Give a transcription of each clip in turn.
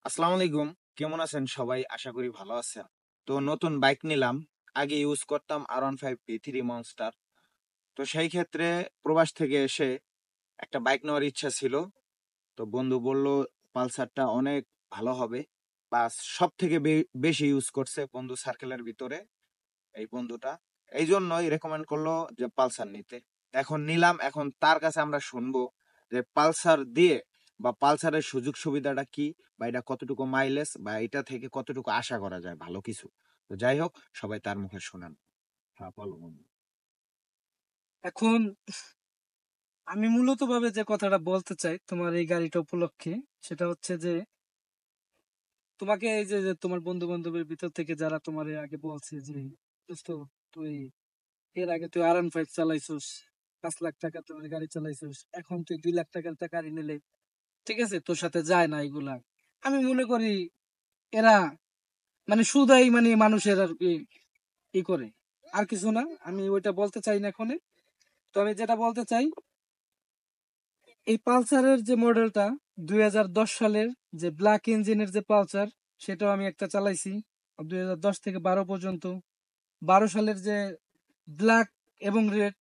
আসসালামু আলাইকুম। কেমন আছেন সবাই? আশা করি ভালো আছেন। তো নতুন বাইক নিলাম। আগে ইউজ করতাম R15 V3 মনস্টার। তো সেই ক্ষেত্রে প্রবাস থেকে এসে একটা বাইক নেওয়ার ইচ্ছা ছিল। তো বন্ধু বলল পালসারটা অনেক ভালো হবে। প্লাস সব থেকে বেশি ইউজ করছে বন্ধু সার্কেলের ভিতরে এই বন্ধুটা। এই জন্যই রেকমেন্ড করলো যে পালসার নিতে। এখন নিলাম, এখন তার কাছে আমরা শুনবো যে পালসার দিয়ে বা পালসারের সুযোগ সুবিধাটা কি, বা এটা কতটুকু মাইলেজ, বা এটা থেকে কতটুকু আশা করা যায় ভালো কিছু। তো যাই হোক, সবাই তার মুখে শোনান। হ্যাঁ, বলো বন্ধু। এখন আমি মূলত ভাবে যে কথাটা বলতে চাই তোমার এই গাড়িটা উপলক্ষে, সেটা হচ্ছে যে তোমাকে এই যে তোমার বন্ধু বান্ধবের ভিতর থেকে যারা তোমার আগে বলছে যে দোস্ত, তুই এর আগে তুই R15 চালাইছিস, 5 লাখ টাকা তোমার গাড়ি চালাইছিস, এখন তুই 2 লাখ টাকার একটা গাড়ি নিলে ঠিক আছে, তোর সাথে যায় না এগুলা। আমি মনে করি এরা মানে শুধুই মানে মানুষের আর কি ই করে, আর কিছু না। আমি ওইটা বলতে চাই না এখন। তো আমি যেটা বলতে চাই, এই পালসারের যে মডেলটা 2010 সালের, যে ব্ল্যাক ইঞ্জিনের যে পালসার, সেটাও আমি একটা চালাইছি 2010 থেকে 12 পর্যন্ত। 12 সালের যে ব্ল্যাক এবং রেড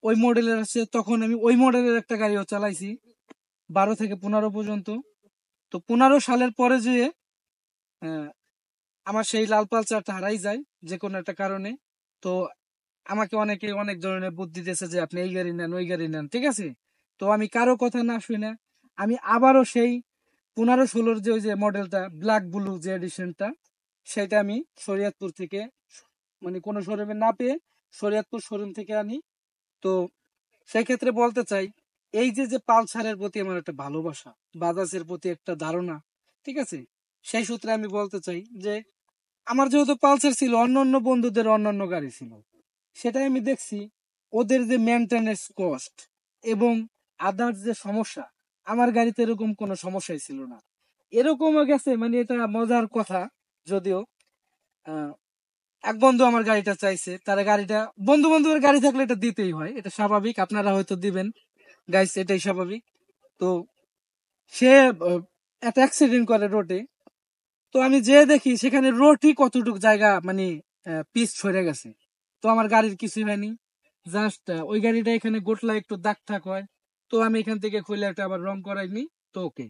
ওই মডেলের আছে, তখন আমি ওই মডেলের একটা গাড়িও চালাইছি 12 থেকে 15 পর্যন্ত। তো 15 সালের পরে যে আহ, আমার সেই লাল পালসারটা হারাই যায় যে কোনো একটা কারণে। তো আমাকে অনেকে অনেক ধরনের বুদ্ধি দিয়েছে যে আপনি এই গাড়ি নেন, ওই গাড়ি নেন, ঠিক আছে। তো আমি কারো কথা না শুনে আমি আবারও সেই 15-16 যে ওই যে মডেলটা ব্ল্যাক ব্লু যে এডিশনটা, সেটা আমি শরীয়তপুর থেকে মানে কোনো শোরুমে না পেয়ে শরীয়তপুর শোরুম থেকে আনি। তো সেই ক্ষেত্রে বলতে চাই, এই যে যে পালসারের প্রতি আমার একটা ভালোবাসা, বাজাজের প্রতি একটা ধারণা, ঠিক আছে, সেই সূত্রে আমি বলতে চাই যে আমার যেহেতু পালসার ছিল, অন্যান্য বন্ধুদের অন্যান্য গাড়ি ছিল, সেটাই আমি দেখছি ওদের যে মেনটেনেন্স কস্ট এবং আদার্স যে সমস্যা, আমার গাড়িতে এরকম কোনো সমস্যাই ছিল না। এরকমও গেছে, মানে এটা মজার কথা যদিও, আহ, এক বন্ধু আমার গাড়িটা চাইছে, তার গাড়িটা, বন্ধু বান্ধবের গাড়ি থাকলে এটা দিতেই হয়, এটা স্বাভাবিক, আপনারা হয়তো দিবেন গাইস, এটাই স্বাভাবিক। তো সে একটা অ্যাক্সিডেন্ট করে রোডে। তো আমি যে দেখি সেখানে রোডই কতটুকু জায়গা মানে পিচ সরে গেছে। তো আমার গাড়ির কিছুই হয়নি, জাস্ট ওই গাড়িটা এখানে গোটলা একটু দাগ থাক হয়। তো আমি এখান থেকে খুলে একটা আবার রং করাইনি। তো ওকে।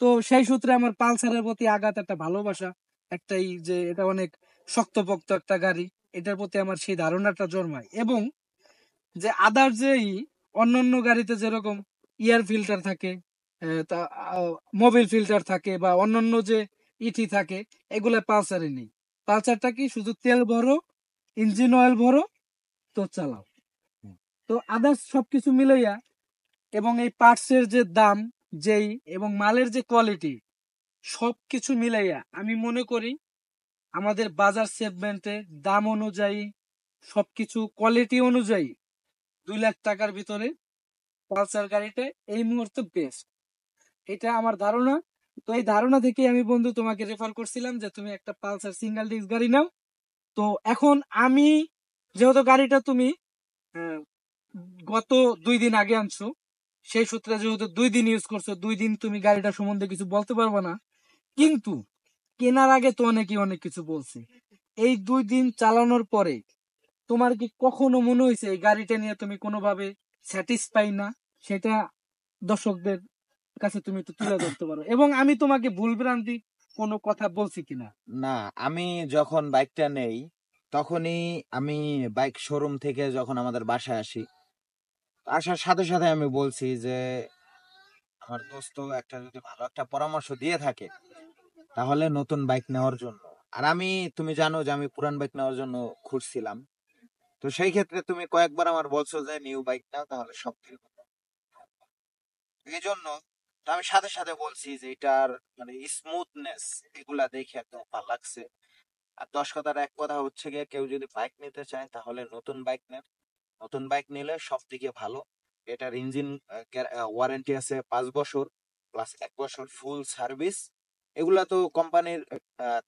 তো সেই সূত্রে আমার পালসারের প্রতি আঘাত, একটা ভালোবাসা, একটাই যে এটা অনেক শক্তপোক্ত একটা গাড়ি, এটার প্রতি আমার সেই ধারণাটা জন্মায়। এবং যে আদার যেই অন্যান্য গাড়িতে যেরকম ইয়ার ফিল্টার থাকে, মোবিল ফিল্টার থাকে, বা অন্যান্য যে ইটি থাকে, এগুলো পালসারে নেই। পালসারটা কি শুধু তেল ভরো, ইঞ্জিন অয়েল ভরো, তো চালাও। তো আদার্স সবকিছু মিলাইয়া এবং এই পার্টসের যে দাম, যেই এবং মালের যে কোয়ালিটি, সবকিছু মিলাইয়া আমি মনে করি আমাদের বাজার সেগমেন্টে দাম অনুযায়ী, সবকিছু কোয়ালিটি অনুযায়ী 2 লাখ টাকার ভিতরে পালসার গাড়িটা এই মুহূর্তে বেস্ট, এটা আমার ধারণা। তো এই ধারণা থেকে আমি বন্ধু তোমাকে রেফার করছিলাম যে তুমি একটা পালসার সিঙ্গেল ডিস্ক গাড়ি নাও। তো এখন আমি, যেহেতু গাড়িটা তুমি আহ, গত 2 দিন আগে আনছো, সেই সূত্রে যেহেতু 2 দিন ইউজ করছো, 2 দিন তুমি গাড়িটা সম্বন্ধে কিছু বলতে পারবে না। কিন্তু কেনার আগে তো অনেকেই অনেক কিছু বলছে। এই 2 দিন চালানোর পরে তোমার কি কখনো মনে হয়েছে এই গাড়িটা নিয়ে তুমি কোনোভাবে স্যাটিসফাই না? সেটা দর্শকদের কাছে তুমি একটু তুলে ধরতে পারো, এবং আমি তোমাকে ভুলভ্রান্তি কোনো কথা বলছি কিনা। না, আমি যখন বাইকটা নেই তখনই আমি বাইক শোরুম থেকে যখন আমাদের বাসায় আসি, আসার সাথে সাথে আমি বলছি যে আমার দোস্ত একটা যদি ভালো একটা পরামর্শ দিয়ে থাকে তাহলে নতুন বাইক নেওয়ার জন্য। আর আমি, তুমি জানো যে আমি পুরান বাইক নেওয়ার জন্য খুঁজছিলাম। তো সেই ক্ষেত্রে তুমি কয়েকবার আমার বলছো যে নিউ বাইক নাও, তাহলে সব থেকে ভালো। এই জন্য তো আমি সাথে সাথে বলছি যে এটার মানে স্মুথনেস এগুলা দেখে একদম ভালো লাগছে। আর 10 কথার এক কথা হচ্ছে গিয়ে, কেউ যদি বাইক নিতে চায় তাহলে নতুন বাইক নেন। নতুন বাইক নিলে সব থেকে ভালো। এটার ইঞ্জিন ওয়ারেন্টি আছে 5 বছর, প্লাস 1 বছর ফুল সার্ভিস। এগুলা তো কোম্পানির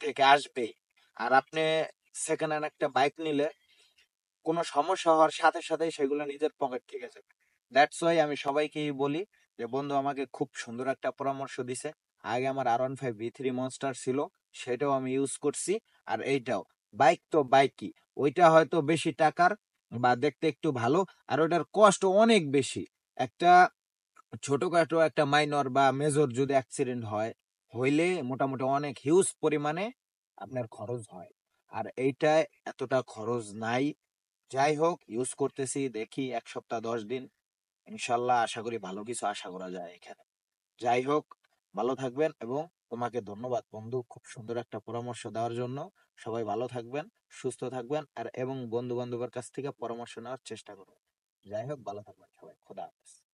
থেকে আসবেই। আর আপনি সেকেন্ড হ্যান্ড একটা বাইক নিলে কোনো সমস্যা হওয়ার সাথে সাথেই সেগুলো নিজের পকেট থেকে যাবে। দ্যাটস ওয়াই আমি সবাইকেই বলি যে বন্ধু আমাকে খুব সুন্দর একটা পরামর্শ দিছে। আগে আমার R15 V3 মনস্টার ছিল, সেটাও আমি ইউজ করছি। আর এইটাও বাইক তো বাইকই, ওইটা হয়তো বেশি টাকার বা দেখতে একটু ভালো, আর ওটার কষ্ট অনেক বেশি। একটা ছোটখাটো একটা মাইনর বা মেজর যদি অ্যাক্সিডেন্ট হয়, হইলে মোটামুটি অনেক হিউজ পরিমাণে আপনার খরচ হয়। আর এইটায় এতটা খরচ নাই। যাই হোক, ইউজ করতেছি, দেখি 1 সপ্তাহ 10 দিন, ইনশাল্লাহ আশা করি ভালো কিছু আশা করা যায় এখানে। যাই হোক, ভালো থাকবেন, এবং তোমাকে ধন্যবাদ বন্ধু খুব সুন্দর একটা পরামর্শ দেওয়ার জন্য। সবাই ভালো থাকবেন, সুস্থ থাকবেন, আর এবং বন্ধু বান্ধবের কাছ থেকে পরামর্শ নেওয়ার চেষ্টা করবেন। যাই হোক, ভালো থাকবেন সবাই, খোদা হাফেজ।